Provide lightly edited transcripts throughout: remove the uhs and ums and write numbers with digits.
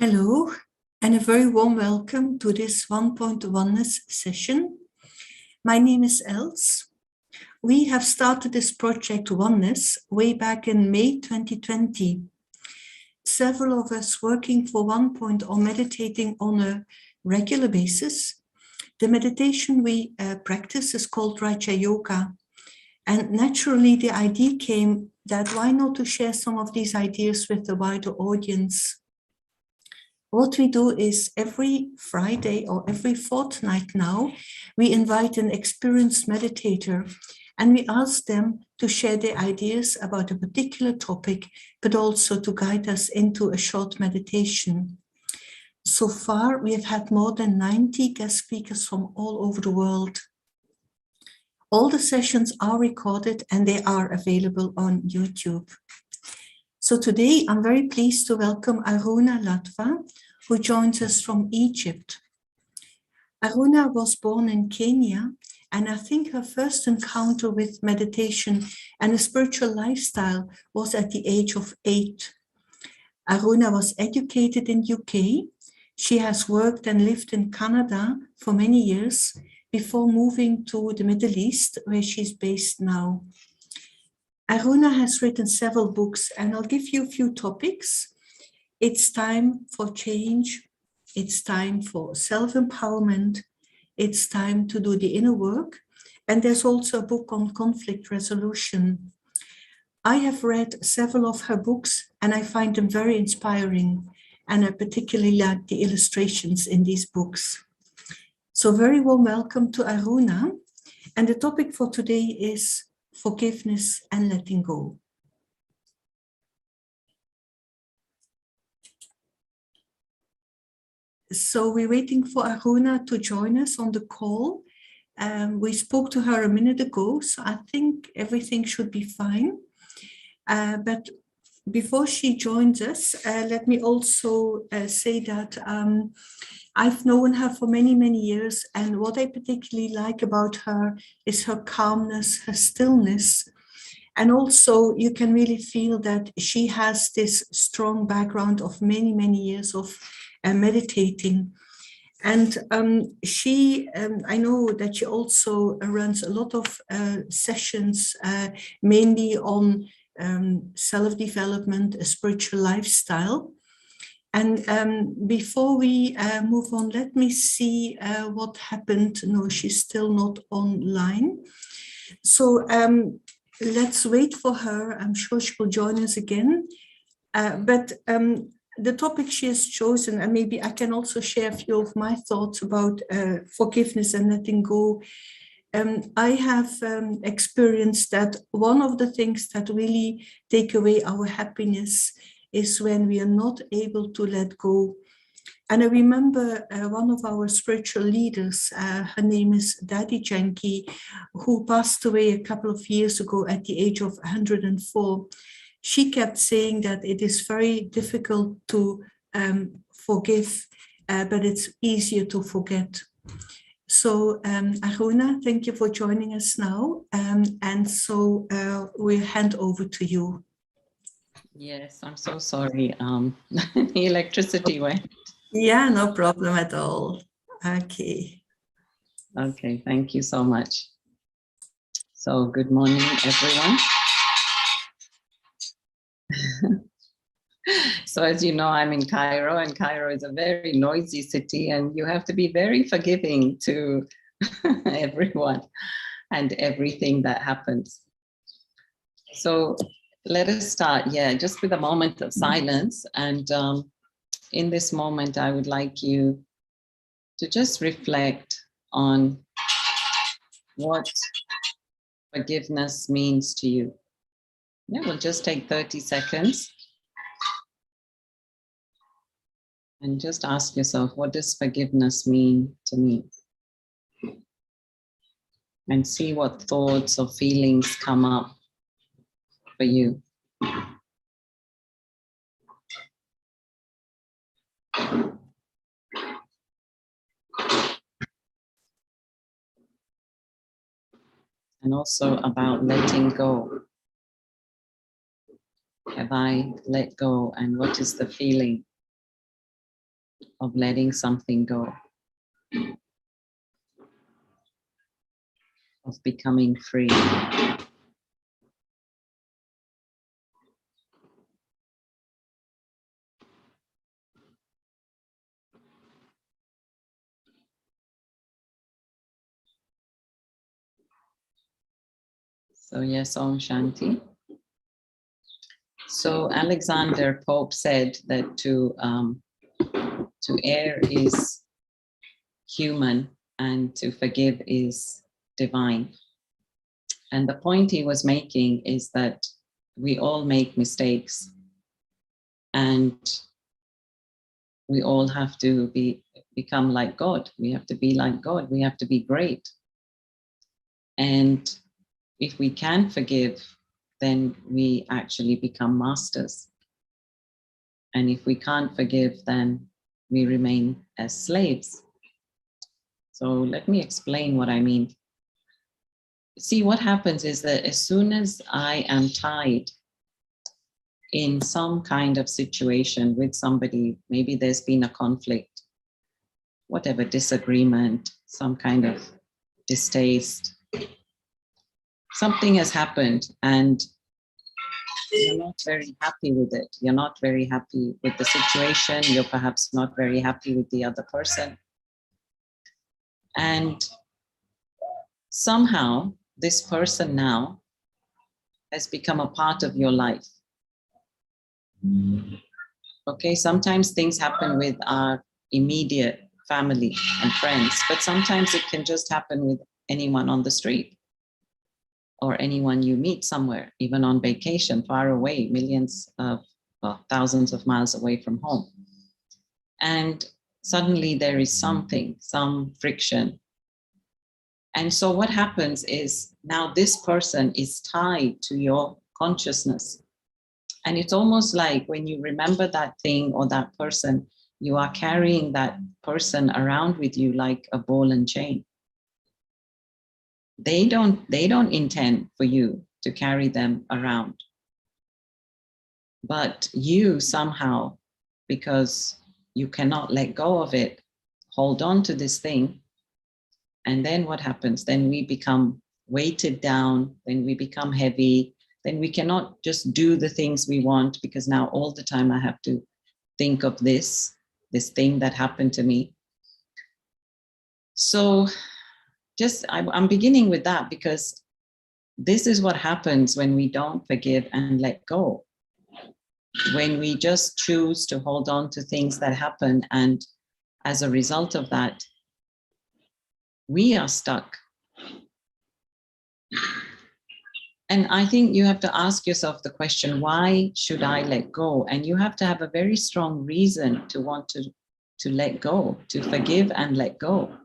Hello, and a very warm welcome to this Oneness session. My name is Els. We have started this project Oneness way back in May 2020. Several of us working for One Point or meditating on a regular basis. The meditation we practice is called Raja Yoga. And naturally, the idea came that why not to share some of these ideas with the wider audience. What we do is every Friday or every fortnight now, we invite an experienced meditator and we ask them to share their ideas about a particular topic, but also to guide us into a short meditation. So far, we have had more than 90 guest speakers from all over the world. All the sessions are recorded and they are available on YouTube. So today, I'm very pleased to welcome Aruna Ladva, who joins us from Egypt. Aruna was born in Kenya, and I think her first encounter with meditation and a spiritual lifestyle was at the age of 8. Aruna was educated in UK. She has worked and lived in Canada for many years before moving to the Middle East, where she's based now. Aruna has written several books, and I'll give you a few topics. It's time for change. It's time for self-empowerment. It's time to do the inner work. And there's also a book on conflict resolution. I have read several of her books, and I find them very inspiring. And I particularly like the illustrations in these books. So very warm welcome to Aruna. And the topic for today is forgiveness and letting go. So we're waiting for Aruna to join us on the call. We spoke to her a minute ago, so I think everything should be fine. But before she joins us, let me also say that I've known her for many, many years, and what I particularly like about her is her calmness, her stillness, and also you can really feel that she has this strong background of many, many years of meditating. And I know that she also runs a lot of sessions, mainly on self-development, a spiritual lifestyle. And before we move on, let me see what happened. No, she's still not online. So let's wait for her. I'm sure she will join us again. But the topic she has chosen, and maybe I can also share a few of my thoughts about forgiveness and letting go. I have experienced that one of the things that really take away our happiness is when we are not able to let go. And I remember one of our spiritual leaders, her name is Daddy Janki, who passed away a couple of years ago at the age of 104. She kept saying that it is very difficult to forgive, but it's easier to forget. So Aruna, thank you for joining us now. And so we'll hand over to you. Yes, I'm so sorry. The electricity went. Yeah, no problem at all. Okay. Okay, thank you so much. So good morning, everyone. So as you know, I'm in Cairo, and Cairo is a very noisy city, and you have to be very forgiving to everyone and everything that happens. So let us start, just with a moment of silence. And in this moment, I would like you to just reflect on what forgiveness means to you. Yeah, we'll just take 30 seconds. And just ask yourself, what does forgiveness mean to me? And see what thoughts or feelings come up for you. And also about letting go. Have I let go, and what is the feeling of letting something go, of becoming free. So yes, Om Shanti. So Alexander Pope said that to err is human and to forgive is divine. And the point he was making is that we all make mistakes and we all have to become like God. We have to be like God. We have to be great. And if we can forgive, then we actually become masters. And if we can't forgive, then we remain as slaves. So let me explain what I mean. See, what happens is that as soon as I am tied in some kind of situation with somebody, maybe there's been a conflict, whatever, disagreement, some kind of distaste, something has happened and you're not very happy with it. You're not very happy with the situation. You're perhaps not very happy with the other person. And somehow this person now has become a part of your life. Okay, sometimes things happen with our immediate family and friends, but sometimes it can just happen with anyone on the street or anyone you meet somewhere, even on vacation, far away, thousands of miles away from home. And suddenly there is something, some friction. And so what happens is now this person is tied to your consciousness. And it's almost like when you remember that thing or that person, you are carrying that person around with you like a ball and chain. They don't intend for you to carry them around. But you somehow, because you cannot let go of it, hold on to this thing. And then what happens? Then we become weighted down, then we become heavy, then we cannot just do the things we want because now all the time I have to think of this thing that happened to me. So I'm beginning with that because this is what happens when we don't forgive and let go. When we just choose to hold on to things that happen, and as a result of that, we are stuck. And I think you have to ask yourself the question, why should I let go? And you have to have a very strong reason to want to let go, to forgive and let go.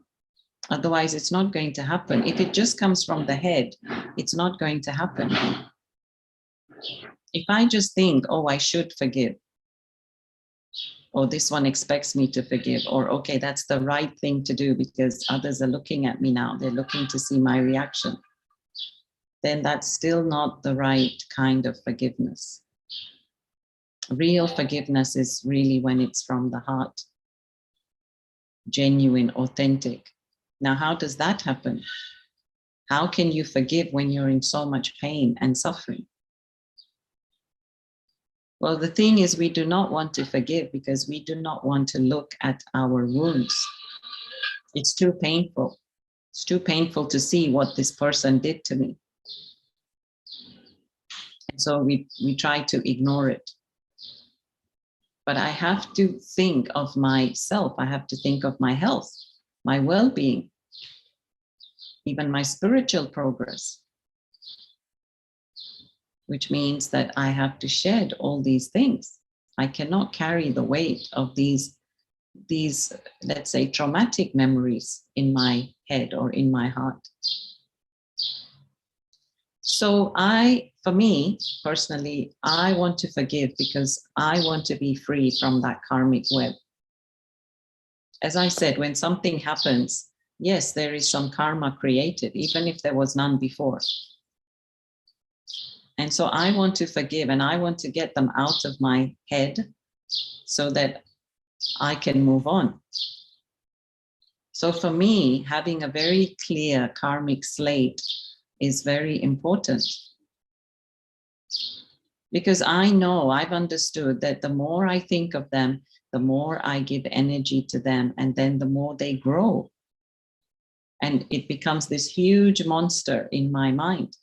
Otherwise, it's not going to happen. If it just comes from the head, it's not going to happen. If I just think, oh, I should forgive, or this one expects me to forgive, or okay, that's the right thing to do because others are looking at me now, they're looking to see my reaction, then that's still not the right kind of forgiveness. Real forgiveness is really when it's from the heart, genuine, authentic. Now, how does that happen? How can you forgive when you're in so much pain and suffering? Well, the thing is, we do not want to forgive because we do not want to look at our wounds. It's too painful. It's too painful to see what this person did to me. And so we try to ignore it. But I have to think of myself. I have to think of my health, my well-being, even my spiritual progress, which means that I have to shed all these things. I cannot carry the weight of these, let's say, traumatic memories in my head or in my heart. So for me, personally, I want to forgive because I want to be free from that karmic web. As I said, when something happens, yes, there is some karma created, even if there was none before. And so I want to forgive and I want to get them out of my head so that I can move on. So for me, having a very clear karmic slate is very important. Because I know, I've understood that the more I think of them, the more I give energy to them, and then the more they grow. And it becomes this huge monster in my mind.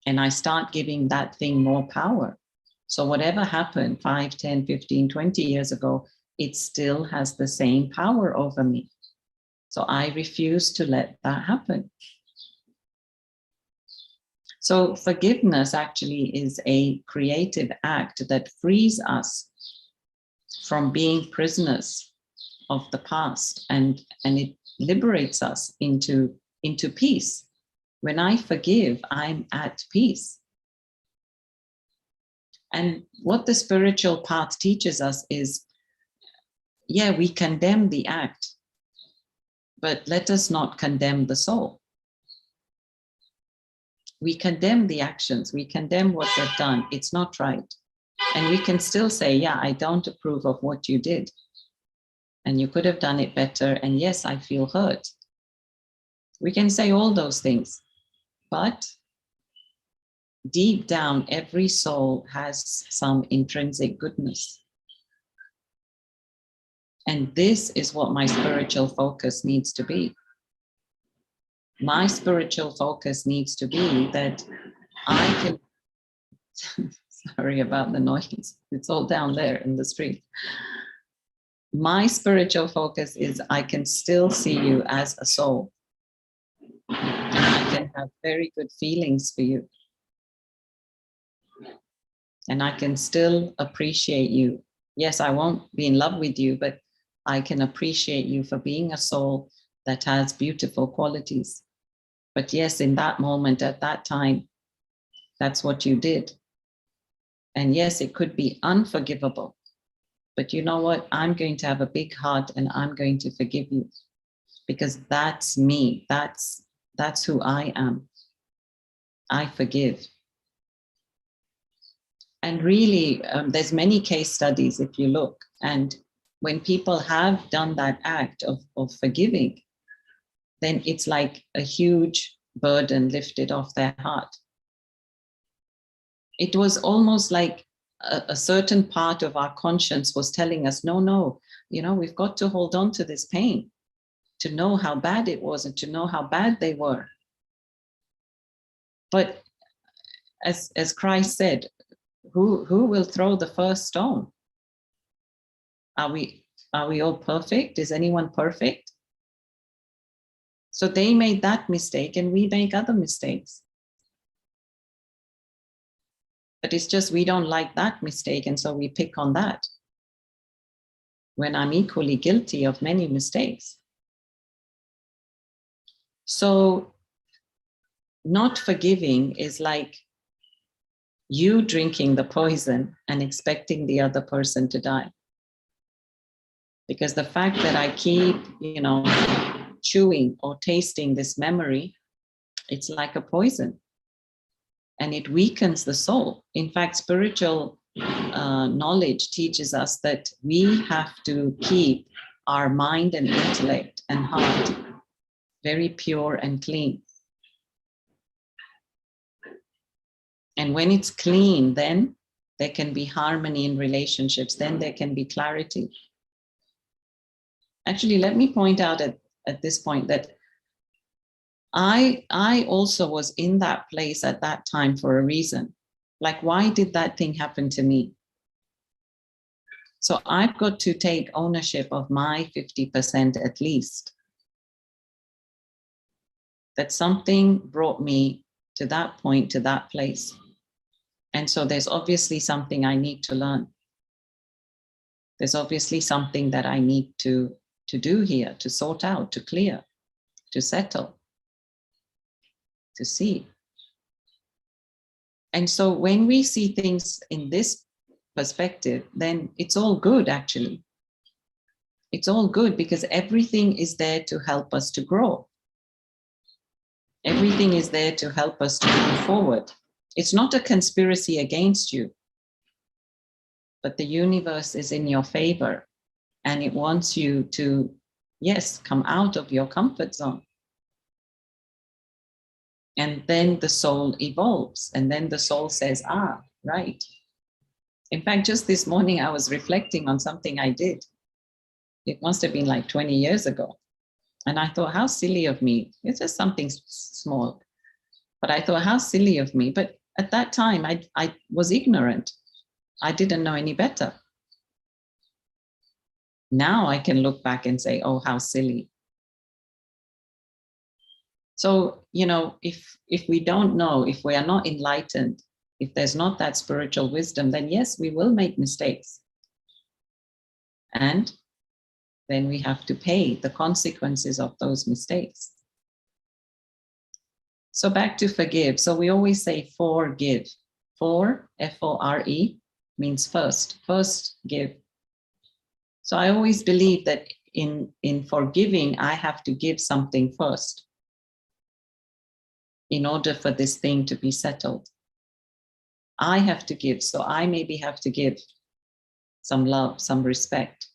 And I start giving that thing more power. So whatever happened 5, 10, 15, 20 years ago, it still has the same power over me. So I refuse to let that happen. So forgiveness actually is a creative act that frees us from being prisoners of the past, and it liberates us into peace. When I forgive, I'm at peace. And what the spiritual path teaches us is, yeah, we condemn the act, but let us not condemn the soul. We condemn the actions, we condemn what they've done. It's not right. And we can still say, yeah, I don't approve of what you did. And you could have done it better. And yes, I feel hurt. We can say all those things. But deep down, every soul has some intrinsic goodness. And this is what my spiritual focus needs to be. My spiritual focus needs to be that I can, sorry about the noise, it's all down there in the street. My spiritual focus is I can still see you as a soul. And I can have very good feelings for you. And I can still appreciate you. Yes, I won't be in love with you, but I can appreciate you for being a soul that has beautiful qualities. But yes, in that moment, at that time, that's what you did. And yes, it could be unforgivable. But you know what? I'm going to have a big heart and I'm going to forgive you. Because that's me. That's who I am. I forgive. And really, there's many case studies if you look. And when people have done that act of forgiving, then it's like a huge burden lifted off their heart. It was almost like a certain part of our conscience was telling us, no, we've got to hold on to this pain, to know how bad it was and to know how bad they were. But as Christ said, who will throw the first stone? Are we all perfect? Is anyone perfect? So they made that mistake and we make other mistakes. But it's just we don't like that mistake and so we pick on that. When I'm equally guilty of many mistakes. So not forgiving is like you drinking the poison and expecting the other person to die. Because the fact that I keep, chewing or tasting this memory, it's like a poison. And it weakens the soul. In fact, spiritual knowledge teaches us that we have to keep our mind and intellect and heart very pure and clean. And when it's clean, then there can be harmony in relationships. Then there can be clarity. Actually, let me point out at this point that I also was in that place at that time for a reason. Like, why did that thing happen to me? So I've got to take ownership of my 50% at least. That something brought me to that point, to that place. And so there's obviously something I need to learn. There's obviously something that I need to do here, to sort out, to clear, to settle, to see. And so when we see things in this perspective, then it's all good, actually. It's all good because everything is there to help us to grow. Everything is there to help us to move forward. It's not a conspiracy against you. but the universe is in your favor and it wants you to, yes, come out of your comfort zone. And then the soul evolves, and then the soul says, ah, right. In fact, just this morning, I was reflecting on something I did. It must have been like 20 years ago. And I thought, how silly of me. It's just something small. But I thought, how silly of me. But at that time, I was ignorant. I didn't know any better. Now I can look back and say, oh, how silly. So, you know, if we don't know, if we are not enlightened, if there's not that spiritual wisdom, then yes, we will make mistakes. And then we have to pay the consequences of those mistakes. So back to forgive. So we always say forgive. For, F-O-R-E, means first. First give. So I always believe that in forgiving, I have to give something first in order for this thing to be settled. I have to give. So I maybe have to give some love, some respect,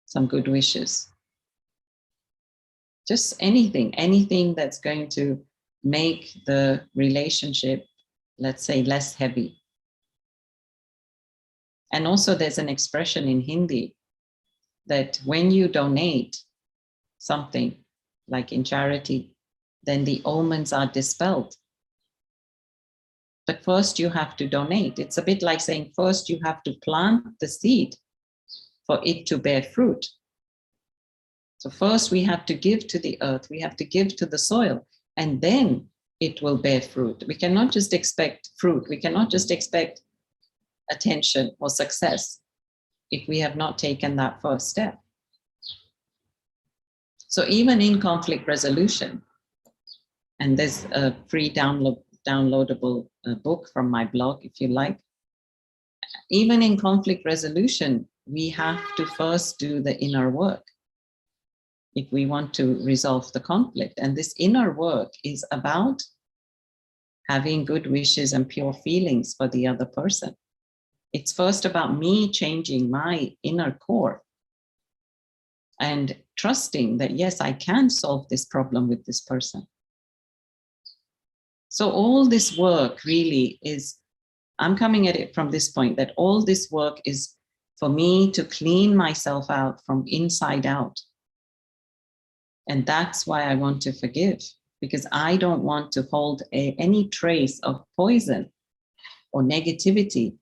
some good wishes. Just anything that's going to make the relationship, let's say, less heavy. And also there's an expression in Hindi that when you donate something, like in charity, then the omens are dispelled. But first you have to donate. It's a bit like saying first you have to plant the seed for it to bear fruit. So first we have to give to the earth, we have to give to the soil, and then it will bear fruit. We cannot just expect fruit. We cannot just expect attention or success if we have not taken that first step. So even in conflict resolution, and there's a free downloadable book from my blog, if you like. Even in conflict resolution, we have to first do the inner work if we want to resolve the conflict. And this inner work is about having good wishes and pure feelings for the other person. It's first about me changing my inner core and trusting that, yes, I can solve this problem with this person. So all this work really is, I'm coming at it from this point, that all this work is for me to clean myself out from inside out. And that's why I want to forgive, because I don't want to hold any trace of poison or negativity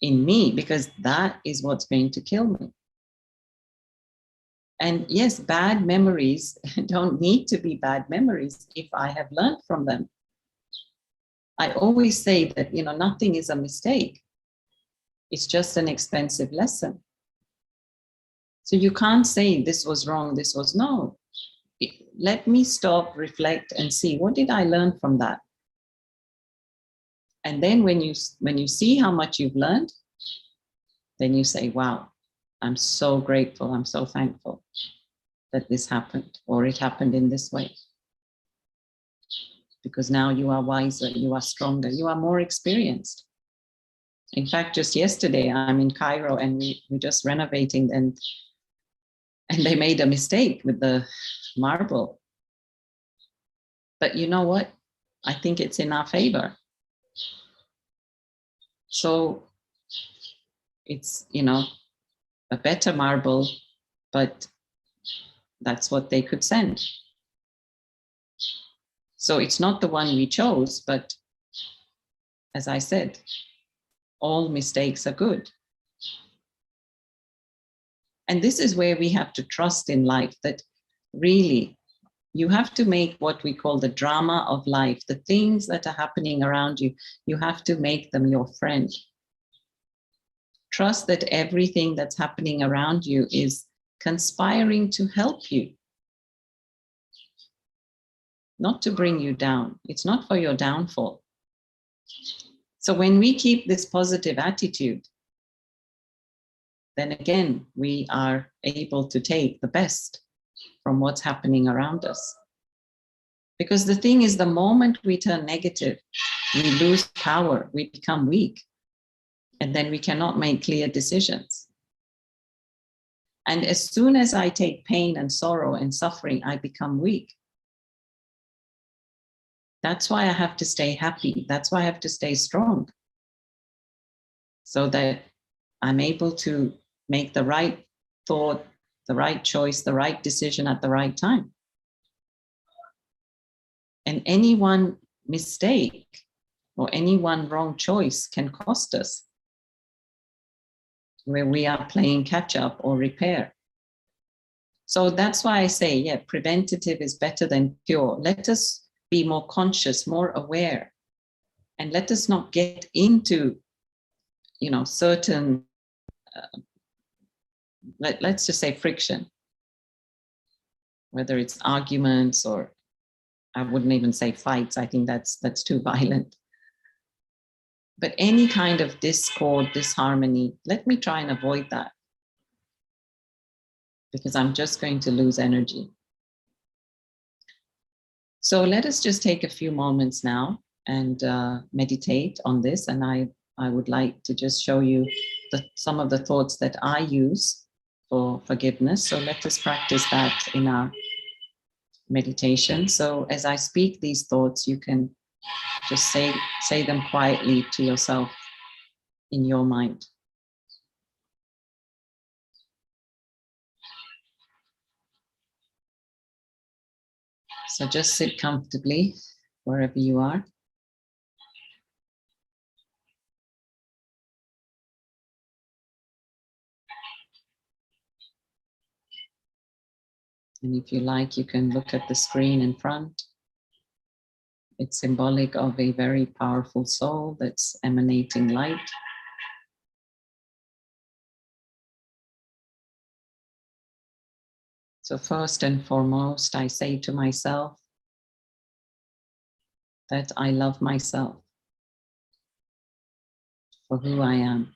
in me, because that is what's going to kill me. And yes, bad memories don't need to be bad memories if I have learned from them. I always say that, you know, nothing is a mistake. It's just an expensive lesson. So you can't say this was wrong, this was no. Let me stop, reflect, and see, what did I learn from that? And then when you see how much you've learned, then you say, wow, I'm so grateful, I'm so thankful that this happened, or it happened in this way. Because now you are wiser, you are stronger, you are more experienced. In fact, just yesterday, I'm in Cairo and we're just renovating, and they made a mistake with the marble. But you know what? I think it's in our favor. So it's, you know, a better marble, but that's what they could send. So it's not the one we chose, but as I said, all mistakes are good. And this is where we have to trust in life, that really you have to make what we call the drama of life, the things that are happening around you, you have to make them your friend. Trust that everything that's happening around you is conspiring to help you, not to bring you down. It's not for your downfall. So when we keep this positive attitude, then again, we are able to take the best from what's happening around us. Because the thing is, the moment we turn negative, we lose power, we become weak. And then we cannot make clear decisions. And as soon as I take pain and sorrow and suffering, I become weak. That's why I have to stay happy. That's why I have to stay strong. So that I'm able to make the right thought, the right choice, the right decision at the right time. And any one mistake or any one wrong choice can cost us, where we are playing catch up or repair. So that's why I say, yeah, preventative is better than cure. Let us be more conscious, more aware, and let us not get into, certain, let's just say friction, whether it's arguments or I wouldn't even say fights. I think that's too violent. But any kind of discord, disharmony, let me try and avoid that, because I'm just going to lose energy. So let us just take a few moments now and meditate on this. And I would like to just show you some of the thoughts that I use for forgiveness. So let us practice that in our meditation. So as I speak these thoughts, you can just say them quietly to yourself in your mind. So just sit comfortably wherever you are. And if you like, you can look at the screen in front. It's symbolic of a very powerful soul that's emanating light. So first and foremost, I say to myself that I love myself for who I am.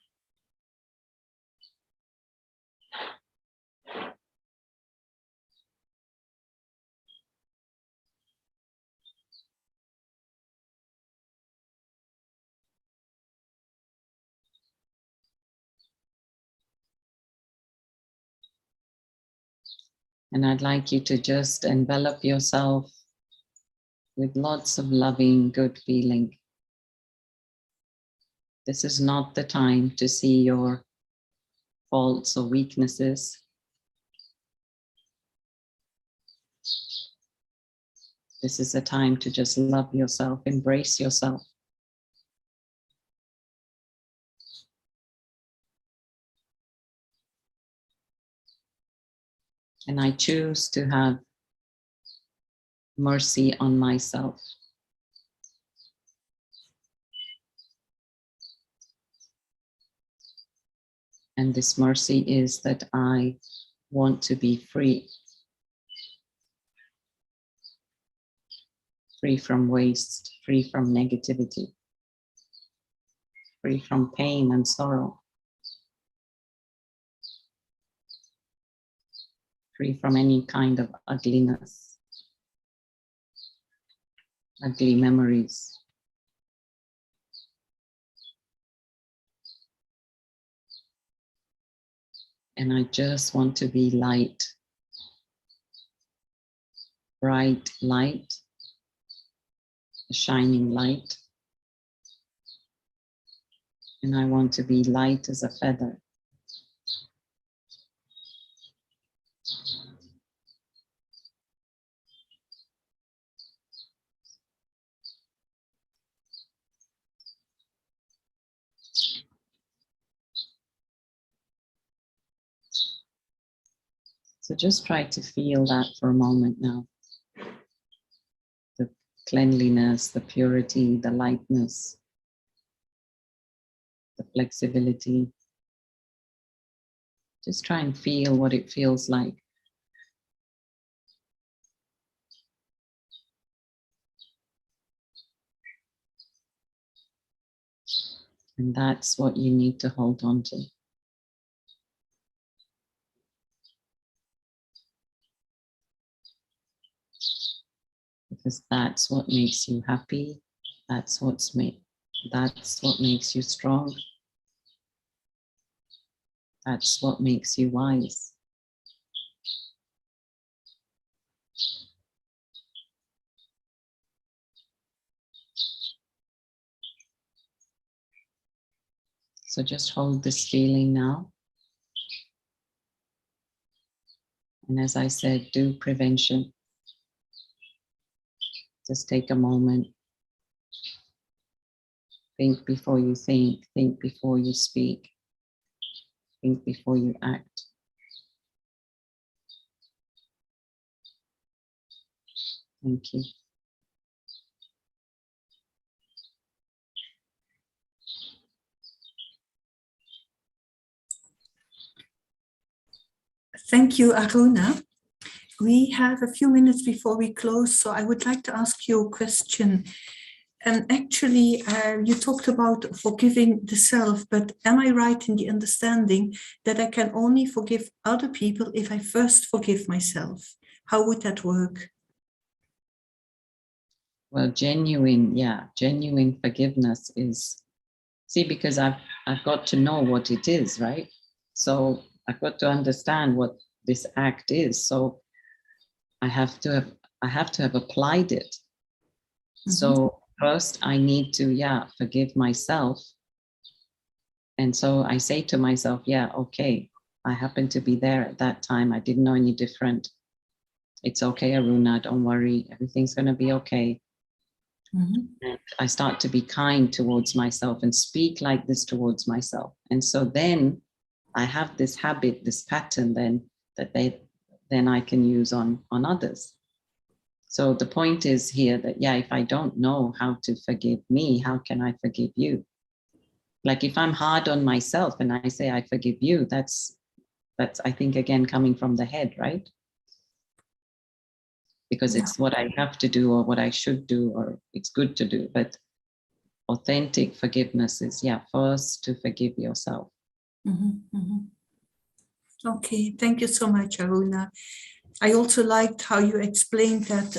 And I'd like you to just envelop yourself with lots of loving, good feeling. This is not the time to see your faults or weaknesses. This is a time to just love yourself, embrace yourself. And I choose to have mercy on myself. And this mercy is that I want to be free. Free from waste, free from negativity, free from pain and sorrow, free from any kind of ugliness, ugly memories. And I just want to be light, bright light, a shining light. And I want to be light as a feather. So just try to feel that for a moment now. The cleanliness, the purity, the lightness, the flexibility. Just try and feel what it feels like. And that's what you need to hold on to. Because that's what makes you happy. That's what makes you strong. That's what makes you wise. So just hold this feeling now. And as I said, do prevention. Just take a moment. Think before you think before you speak, think before you act. Thank you. Thank you, Aruna. We have a few minutes before we close, so I would like to ask you a question. Actually, you talked about forgiving the self, but am I right in the understanding that I can only forgive other people if I first forgive myself? How would that work? Well, genuine forgiveness is, see, because I've got to know what it is, right? So I've got to understand what this act is. So I have to have applied it. Mm-hmm. So first I need to, forgive myself. And so I say to myself, okay, I happened to be there at that time. I didn't know any different. It's okay, Aruna, don't worry. Everything's going to be okay. Mm-hmm. And I start to be kind towards myself and speak like this towards myself. And so then I have this habit, this pattern then then I can use on others. So the point is here that, if I don't know how to forgive me, how can I forgive you? Like if I'm hard on myself and I say, I forgive you, that's I think, again, coming from the head, right? Because it's what I have to do or what I should do or it's good to do. But authentic forgiveness is, first to forgive yourself. Mm-hmm, mm-hmm. Okay, thank you so much, Aruna. I also liked how you explained that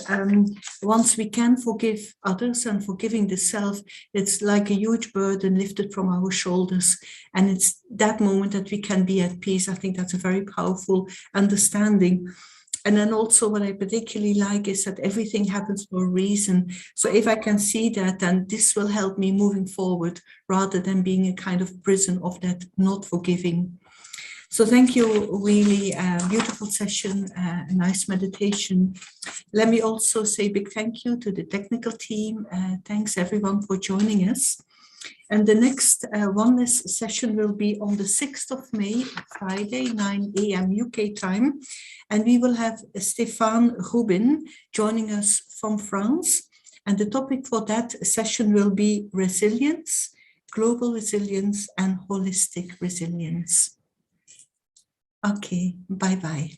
once we can forgive others and forgiving the self, it's like a huge burden lifted from our shoulders. And it's that moment that we can be at peace. I think that's a very powerful understanding. And then also what I particularly like is that everything happens for a reason. So if I can see that, then this will help me moving forward rather than being a kind of prison of that not forgiving. So thank you, really beautiful session, a nice meditation. Let me also say a big thank you to the technical team. Thanks everyone for joining us. And the next Oneness session will be on the 6th of May, Friday, 9 a.m. UK time. And we will have Stéphane Rubin joining us from France. And the topic for that session will be resilience, global resilience, and holistic resilience. Okay, bye-bye.